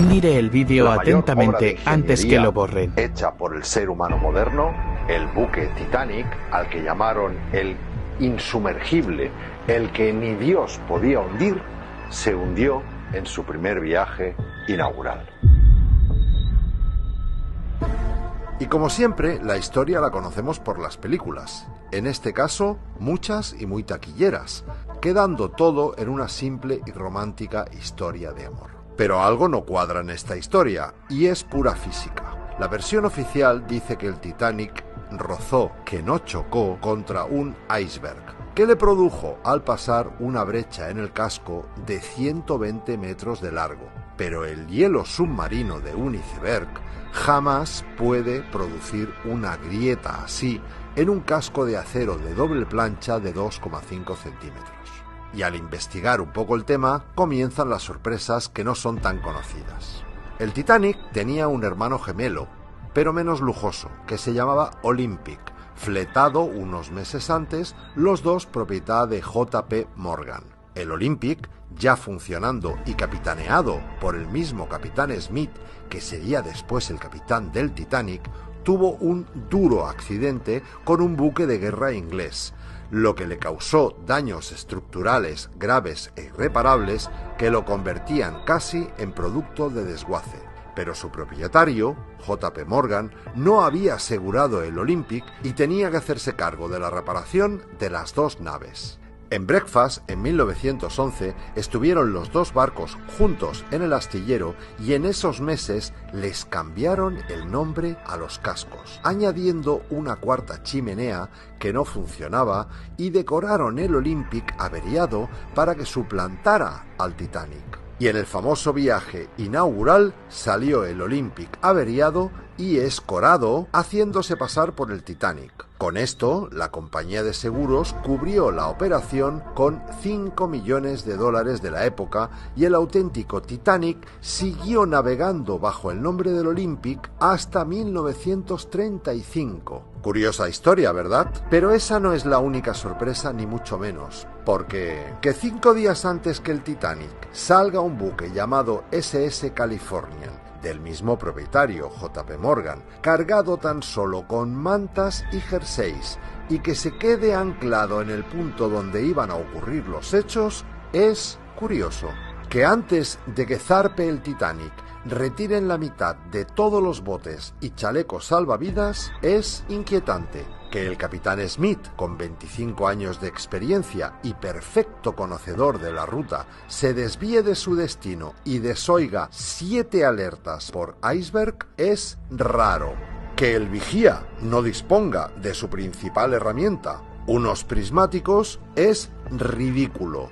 Mire el vídeo La mayor obra de atentamente antes que lo borren. hecha por el ser humano moderno, el buque Titanic, al que llamaron el insumergible, el que ni Dios podía hundir, se hundió en su primer viaje inaugural. Y como siempre, la historia la conocemos por las películas. En este caso, muchas y muy taquilleras, quedando todo en una simple y romántica historia de amor. Pero algo no cuadra en esta historia, y es pura física. La versión oficial dice que el Titanic rozó, que no chocó, contra un iceberg, que le produjo al pasar una brecha en el casco de 120 metros de largo. Pero el hielo submarino de un iceberg jamás puede producir una grieta así en un casco de acero de doble plancha de 2,5 centímetros. Y al investigar un poco el tema, comienzan las sorpresas que no son tan conocidas. El Titanic tenía un hermano gemelo, pero menos lujoso, que se llamaba Olympic, fletado unos meses antes, los dos propiedad de J.P. Morgan. El Olympic, ya funcionando y capitaneado por el mismo capitán Smith, que sería después el capitán del Titanic, tuvo un duro accidente con un buque de guerra inglés, lo que le causó daños estructurales graves e irreparables que lo convertían casi en producto de desguace. Pero su propietario, J.P. Morgan, no había asegurado el Olympic y tenía que hacerse cargo de la reparación de las dos naves. En Breakfast, en 1911, estuvieron los dos barcos juntos en el astillero y en esos meses les cambiaron el nombre a los cascos, añadiendo una cuarta chimenea que no funcionaba y decoraron el Olympic averiado para que suplantara al Titanic. Y en el famoso viaje inaugural salió el Olympic averiado y escorado, haciéndose pasar por el Titanic. Con esto, la compañía de seguros cubrió la operación con $5 millones de la época y el auténtico Titanic siguió navegando bajo el nombre del Olympic hasta 1935. Curiosa historia, ¿verdad? Pero esa no es la única sorpresa, ni mucho menos, porque que 5 días antes que el Titanic salga un buque llamado SS Californian, del mismo propietario, J.P. Morgan, cargado tan solo con mantas y jerseys, y que se quede anclado en el punto donde iban a ocurrir los hechos, es curioso. Que antes de que zarpe el Titanic retiren la mitad de todos los botes y chalecos salvavidas es inquietante. Que el capitán Smith, con 25 años de experiencia y perfecto conocedor de la ruta, se desvíe de su destino y desoiga 7 alertas por iceberg es raro. Que el vigía no disponga de su principal herramienta, unos prismáticos, es ridículo.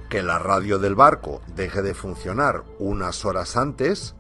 Que la radio del barco deje de funcionar unas horas antes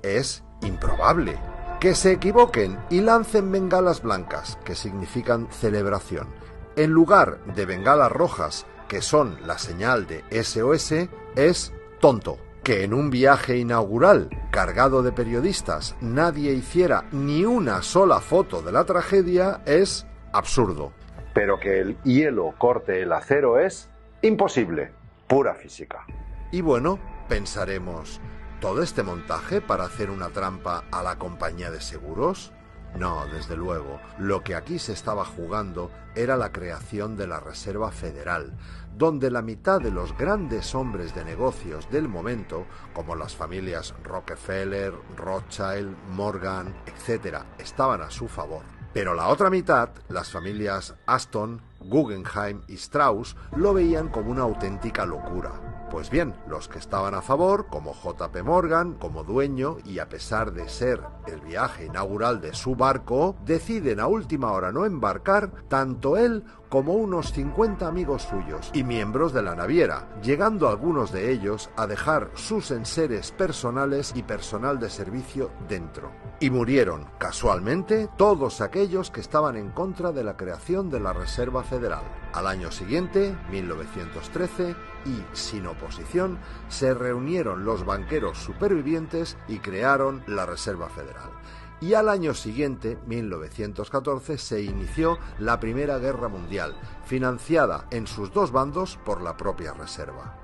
es improbable. Que se equivoquen y lancen bengalas blancas, que significan celebración, en lugar de bengalas rojas, que son la señal de SOS, es tonto. Que en un viaje inaugural cargado de periodistas nadie hiciera ni una sola foto de la tragedia es absurdo. Pero que el hielo corte el acero es imposible, pura física. Y bueno, pensaremos, ¿todo este montaje para hacer una trampa a la compañía de seguros? No, desde luego. Lo que aquí se estaba jugando era la creación de la Reserva Federal, donde la mitad de los grandes hombres de negocios del momento, como las familias Rockefeller, Rothschild, Morgan, etc., estaban a su favor. Pero la otra mitad, las familias Aston, Guggenheim y Strauss, lo veían como una auténtica locura. Pues bien, los que estaban a favor, como J.P. Morgan, como dueño, y a pesar de ser el viaje inaugural de su barco, deciden a última hora no embarcar tanto él como unos 50 amigos suyos y miembros de la naviera, llegando algunos de ellos a dejar sus enseres personales y personal de servicio dentro. Y murieron, casualmente, todos aquellos que estaban en contra de la creación de la Reserva Federal. Al año siguiente, 1913, y sin oposición, se reunieron los banqueros supervivientes y crearon la Reserva Federal. Y al año siguiente, 1914, se inició la Primera Guerra Mundial, financiada en sus dos bandos por la propia Reserva.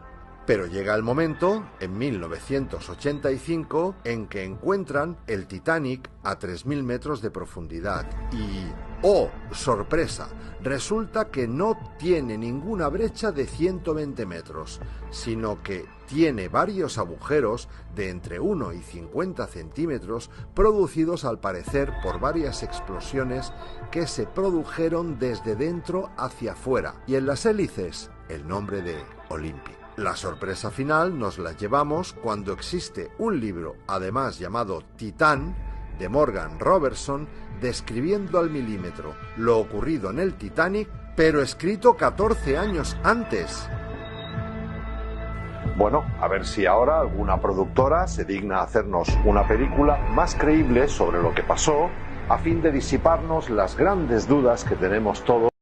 Pero llega el momento, en 1985, en que encuentran el Titanic a 3.000 metros de profundidad y... ¡oh, sorpresa! Resulta que no tiene ninguna brecha de 120 metros, sino que tiene varios agujeros de entre 1 y 50 centímetros producidos al parecer por varias explosiones que se produjeron desde dentro hacia afuera, y en las hélices el nombre de Olympic. La sorpresa final nos la llevamos cuando existe un libro, además llamado Titán, de Morgan Robertson, describiendo al milímetro lo ocurrido en el Titanic, pero escrito 14 años antes. Bueno, a ver si ahora alguna productora se digna a hacernos una película más creíble sobre lo que pasó, a fin de disiparnos las grandes dudas que tenemos todos.